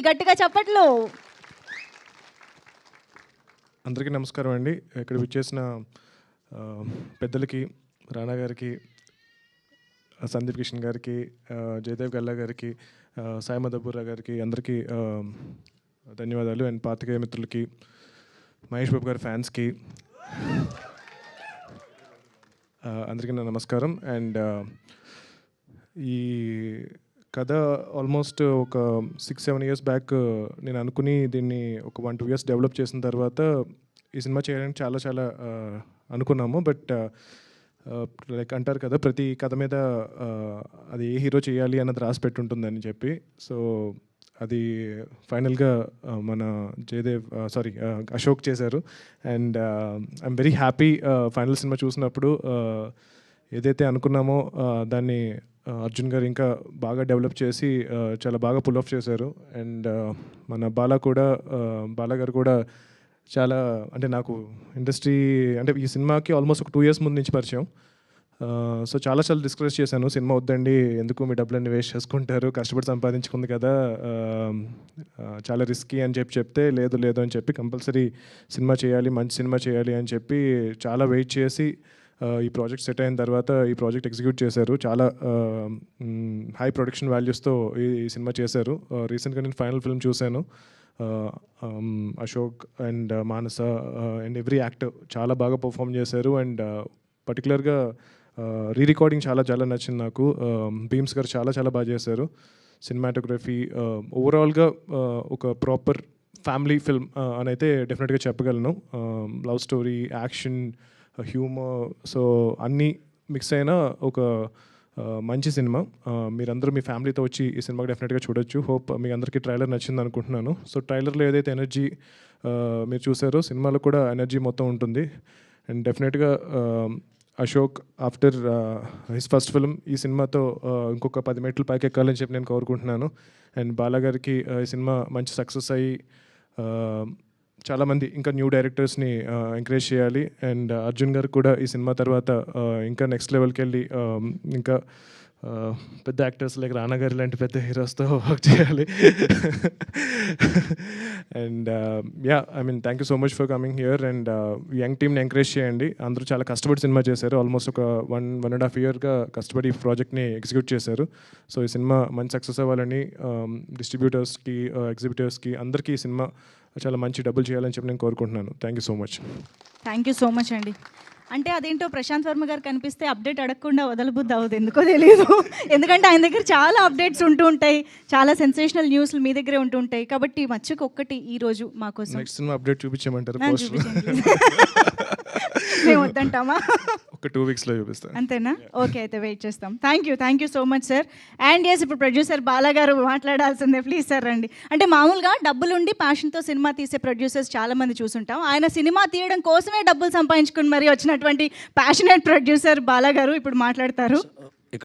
గట్టిగా చప్పట్లు. అందరికీ నమస్కారం అండి. ఇక్కడ విచ్చేసిన పెద్దలకి, రానా గారికి, సందీప్ కిషన్ గారికి, జయదేవ్ గల్లా గారికి, సాయి మధుపురా గారికి అందరికీ ధన్యవాదాలు. అండ్ పాత్రికేయ మిత్రులకి, మహేష్ బాబు గారి ఫ్యాన్స్కి అందరికీ నా నమస్కారం. అండ్ ఈ కథ ఆల్మోస్ట్ ఒక 6-7 years బ్యాక్ నేను అనుకుని దీన్ని ఒక 1-2 years డెవలప్ చేసిన తర్వాత ఈ సినిమా చేయడానికి చాలా అనుకున్నాము. బట్ లైక్ అంటారు కదా, ప్రతి కథ మీద అది ఏ హీరో చేయాలి అన్నది రాసి పెట్టుంటుందని చెప్పి. సో అది ఫైనల్గా మన అశోక్ చేశారు. And I'm very happy. Final cinema చూసినప్పుడు ఏదైతే అనుకున్నామో దాన్ని అర్జున్ గారు ఇంకా బాగా డెవలప్ చేసి చాలా బాగా పుల్ ఆఫ్ చేశారు. అండ్ మన బాలా గారు కూడా చాలా, అంటే నాకు ఇండస్ట్రీ అంటే ఈ సినిమాకి ఆల్మోస్ట్ ఒక 2 years ముందు నుంచి పరిచయం. సో చాలా డిస్కస్ చేశాను, సినిమా వద్దండి, ఎందుకు మీ డబ్బులన్నీ వేస్ట్ చేసుకుంటారు, కష్టపడి సంపాదించుకుంది కదా, చాలా రిస్కీ అని చెప్తే లేదు అని చెప్పి కంపల్సరీ సినిమా చేయాలి, మంచి సినిమా చేయాలి అని చెప్పి చాలా వెయిట్ చేసి ఈ ప్రాజెక్ట్ సెట్ అయిన తర్వాత ఈ ప్రాజెక్ట్ ఎగ్జిక్యూట్ చేశారు. చాలా హై ప్రొడక్షన్ వాల్యూస్తో ఈ సినిమా చేశారు. రీసెంట్గా నేను ఫైనల్ ఫిల్మ్ చూశాను. Ashok and Manasa and every actor చాలా బాగా పర్ఫామ్ చేశారు. అండ్ పర్టికులర్గా రికార్డింగ్ చాలా నచ్చింది నాకు. భీమ్స్ గారు చాలా బాగా చేశారు. సినిమాటోగ్రఫీ ఓవరాల్గా ఒక ప్రాపర్ ఫ్యామిలీ ఫిల్మ్ అని అయితే డెఫినెట్గా చెప్పగలను. Love story, action, humour, so అన్నీ మిక్స్ అయిన ఒక మంచి సినిమా. మీరందరూ మీ ఫ్యామిలీతో వచ్చి ఈ సినిమాకి డెఫినెట్గా చూడొచ్చు. హోప్ మీ అందరికీ ట్రైలర్ నచ్చింది అనుకుంటున్నాను. సో ట్రైలర్లో ఏదైతే ఎనర్జీ మీరు చూసారో సినిమాలో కూడా ఎనర్జీ మొత్తం ఉంటుంది. అండ్ డెఫినెట్గా Ashok after his first film ఈ సినిమాతో ఇంకొక 10 మెట్లు పైకి ఎక్కాలని చెప్పి నేను కోరుకుంటున్నాను. అండ్ బాలా గారికి ఈ సినిమా మంచి సక్సెస్ అయ్యి చాలామంది ఇంకా న్యూ డైరెక్టర్స్ని ఎంకరేజ్ చేయాలి. అండ్ అర్జున్ గారు కూడా ఈ సినిమా తర్వాత ఇంకా నెక్స్ట్ లెవెల్కి వెళ్ళి ఇంకా పెద్ద యాక్టర్స్ లైక్ రానా గారు లాంటి పెద్ద హీరోస్తో వర్క్ చేయాలి. And thank you so much for coming here. And young టీమ్ని ఎంకరేజ్ చేయండి. అందరూ చాలా కష్టపడి సినిమా చేశారు. ఆల్మోస్ట్ ఒక 1.5 yearగా కష్టపడి ఈ ప్రాజెక్ట్ని ఎగ్జిక్యూట్ చేశారు. సో ఈ సినిమా మంచి సక్సెస్ అవ్వాలని డిస్ట్రిబ్యూటర్స్కి, ఎగ్జిబిటర్స్కి అందరికీ ఈ సినిమా చాలా మంచి డబ్బులు చేయాలని చెప్పి నేను కోరుకుంటున్నాను. Thank you so much. Thank you so much అండి. అంటే అదేంటో ప్రశాంత్ వర్మ గారు కనిపిస్తే అప్డేట్ అడగకుండా వదలబుద్ధి అవ్వదు, ఎందుకో తెలియదు. ఎందుకంటే ఆయన దగ్గర చాలా అప్డేట్స్ ఉంటూ ఉంటాయి, చాలా సెన్సేషనల్ న్యూస్లు మీ దగ్గరే ఉంటూ ఉంటాయి. కాబట్టి మచ్చుకు ఒక్కటి ఈరోజు మాకోసం నెక్స్ట్ సినిమా అప్డేట్ చూపించమంటారు? మేము వద్దంటామా? ఒక 2 weeksలో చూపిస్తాను. అంతేనా? ఓకే, అయితే వెయిట్ చేస్తాం. Thank you so much sir. And yes, ఇప్పుడు ప్రొడ్యూసర్ బాలా గారు మాట్లాడాల్సిందే. ప్లీజ్ సార్ రండి. అంటే మామూలుగా డబ్బులుండి ప్యాషన్తో సినిమా తీసే ప్రొడ్యూసర్స్ చాలామంది చూసుంటాం. ఆయన సినిమా తీయడం కోసమే డబ్బులు సంపాదించుకుని మరీ వచ్చినటువంటి ప్యాషనేట్ ప్రొడ్యూసర్ బాలా గారు ఇప్పుడు మాట్లాడతారు.